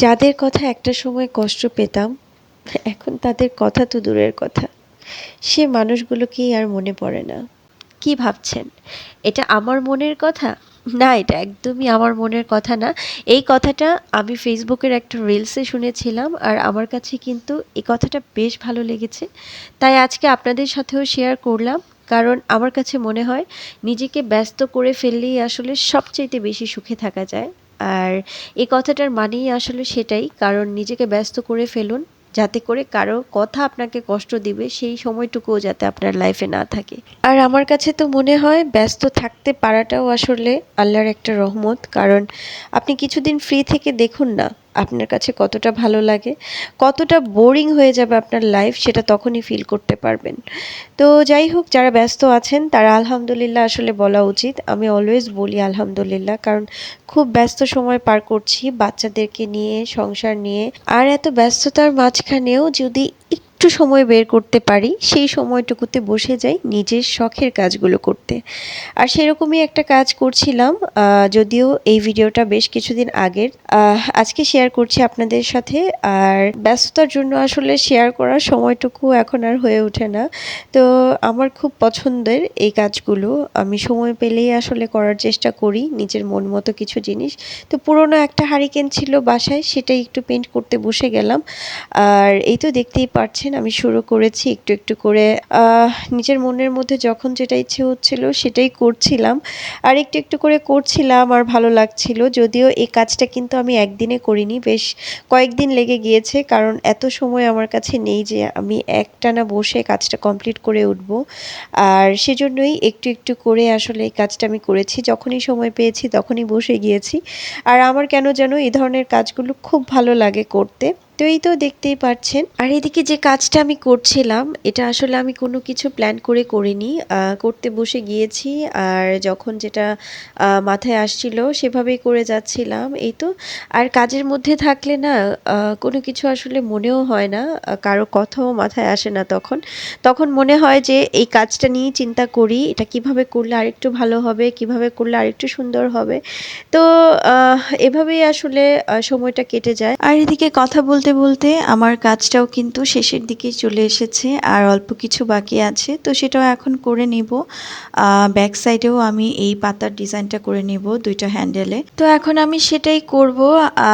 যাদের কথা একটা সময় কষ্ট পেতাম, এখন তাদের কথা তো দূরের কথা। সে মানুষগুলোকেই আর মনে পড়ে না। কি ভাবছেন? এটা আমার মনের কথা? না, এটা একদমই আমার মনের কথা না। এই কথাটা আমি ফেসবুকের একটা রিলসে শুনেছিলাম, আর আমার কাছে কিন্তু এই কথাটা বেশ ভালো লেগেছে। তাই আজকে আপনাদের সাথেও শেয়ার করলাম। কারণ আমার কাছে মনে হয় নিজেকে ব্যস্ত করে ফেললেই আসলে সবচাইতে বেশি সুখে থাকা যায়। আর এই কথাটার মানেই আসলে সেটাই। কারণ নিজেকে ব্যস্ত করে ফেলুন, যাতে করে কারো কথা আপনাকে কষ্ট দিবে সেই সময়টুকুও যাতে আপনার লাইফে না থাকে। আর আমার কাছে তো মনে হয় ব্যস্ত থাকতে পারাটাও আসলে আল্লাহর একটা রহমত। কারণ আপনি কিছুদিন ফ্রি থেকে দেখুন না আপনার কাছে কতটা ভালো লাগে, কতটা বোরিং হয়ে যাবে আপনার লাইফ, সেটা তখনই ফিল করতে পারবেন। তো যাই হোক, যারা ব্যস্ত আছেন তারা আলহামদুলিল্লাহ আসলে বলা উচিত। আমি অলওয়েজ বলি আলহামদুলিল্লাহ, কারণ খুব ব্যস্ত সময় পার করছি বাচ্চাদেরকে নিয়ে, সংসার নিয়ে। আর এত ব্যস্ততার মাঝখানেও যদি একটু সময় বের করতে পারি, সেই সময়টুকুতে বসে যাই নিজের শখের কাজগুলো করতে। আর সেরকমই একটা কাজ করছিলাম, যদিও এই ভিডিওটা বেশ কিছুদিন আগের। আজকে শেয়ার করছি আপনাদের সাথে। আর ব্যস্ততার জন্য আসলে শেয়ার করার সময়টুকু এখন আর হয়ে ওঠে না। তো আমার খুব পছন্দের এই কাজগুলো, আমি সময় পেলেই আসলে করার চেষ্টা করি নিজের মন মতো কিছু জিনিস। তো পুরোনো একটা হারিকেন ছিল বাসায়, সেটাই একটু পেন্ট করতে বসে গেলাম। আর এই তো দেখতেই পাচ্ছেন আমি শুরু করেছি একটু একটু করে। নিজের মনের মধ্যে যখন যেটা ইচ্ছে হচ্ছিল সেটাই করছিলাম। আর একটু একটু করে করছিলাম, আর ভালো লাগছিল। যদিও এই কাজটা কিন্তু আমি একদিনে করিনি, বেশ কয়েকদিন লেগে গিয়েছে। কারণ এত সময় আমার কাছে নেই যে আমি একটানা বসে কাজটা কমপ্লিট করে উঠব। আর সেজন্যই একটু একটু করে আসলে এই কাজটা আমি করেছি। যখনই সময় পেয়েছি তখনই বসে গিয়েছি। আর আমার কেন যেন এই ধরনের কাজগুলো খুব ভালো লাগে করতে। তো এই তো দেখতেই পাচ্ছেন। আর এদিকে যে কাজটা আমি করছিলাম, এটা আসলে আমি কোনো কিছু প্ল্যান করে করিনি, করতে বসে গিয়েছি। আর যখন যেটা মাথায় আসছিল সেভাবেই করে যাচ্ছিলাম, এই তো। আর কাজের মধ্যে থাকলে না কোনো কিছু আসলে মনেও হয় না, কারো কথাও মাথায় আসে না। তখন তখন মনে হয় যে এই কাজটা নিয়েই চিন্তা করি, এটা কিভাবে করলে আরেকটু ভালো হবে, কিভাবে করলে আরেকটু সুন্দর হবে। তো এভাবেই আসলে সময়টা কেটে যায়। আর এদিকে কথা বলতে বলতে আমার কাজটাও কিন্তু শেষের দিকে চলে এসেছে, আর অল্প কিছু বাকি আছে, তো সেটাও এখন করে নিব। ব্যাক সাইডেও আমি এই পাতার ডিজাইনটা করে নিব দুইটা হ্যান্ডেলে। তো এখন আমি সেটাই করব।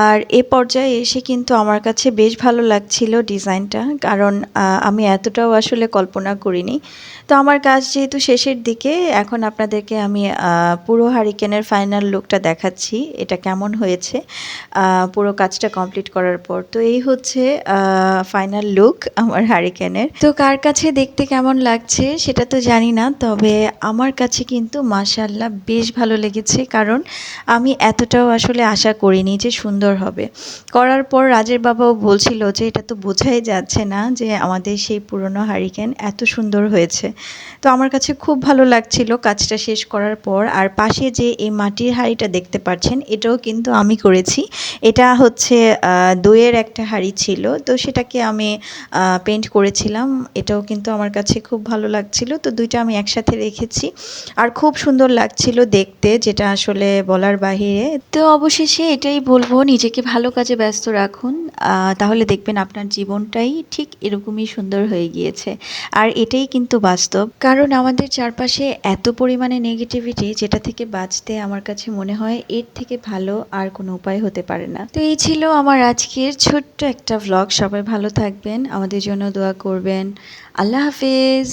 আর এ পর্যায়ে এসে কিন্তু আমার কাছে বেশ ভালো লাগছিল ডিজাইনটা, কারণ আমি এতটাও আসলে কল্পনা করিনি। তো আমার কাজ যেহেতু শেষের দিকে, এখন আপনাদেরকে আমি পুরো হারিকেনের ফাইনাল লুকটা দেখাচ্ছি এটা কেমন হয়েছে পুরো কাজটা কমপ্লিট করার পর। তো এই হচ্ছে ফাইনাল লুক আমার হারিকেনের। তো কার কাছে দেখতে কেমন লাগছে সেটা তো জানি না, তবে আমার কাছে কিন্তু মাশাআল্লাহ বেশ ভালো লেগেছে। কারণ আমি এতটাও আসলে আশা করিনি যে সুন্দর হবে। করার পর রাজের বাবাও বলছিল যে এটা তো বোঝাই যাচ্ছে না যে আমাদের সেই পুরনো হারিকেন এত সুন্দর হয়েছে। তো আমার কাছে খুব ভালো লাগছিল কাজটা শেষ করার পর। আর পাশে যে এই মাটির হাঁড়িটা দেখতে পাচ্ছেন, এটাও কিন্তু আমি করেছি। এটা হচ্ছে দইয়ের একটা হাঁড়ি ছিল, তো সেটাকে আমি পেন্ট করেছিলাম। এটাও কিন্তু আমার কাছে খুব ভালো লাগছিল। তো দুইটা আমি একসাথে রেখেছি, আর খুব সুন্দর লাগছিল দেখতে, যেটা আসলে বলার বাহিরে। তো অবশেষে এটাই বলবো, নিজেকে ভালো কাজে ব্যস্ত রাখুন, তাহলে দেখবেন আপনার জীবনটাই ঠিক এরকমই সুন্দর হয়ে গিয়েছে। আর এটাই কিন্তু বাস্তব। কারণ আমাদের চারপাশে এত পরিমাণে নেগেটিভিটি, যেটা থেকে বাঁচতে আমার কাছে মনে হয় এর থেকে ভালো আর কোনো উপায় হতে পারে না। তো এই ছিল আমার আজকের ছোট্ট একটা ভ্লগ। সবাই ভালো থাকবেন, আমাদের জন্য দোয়া করবেন। আল্লাহ হাফেজ।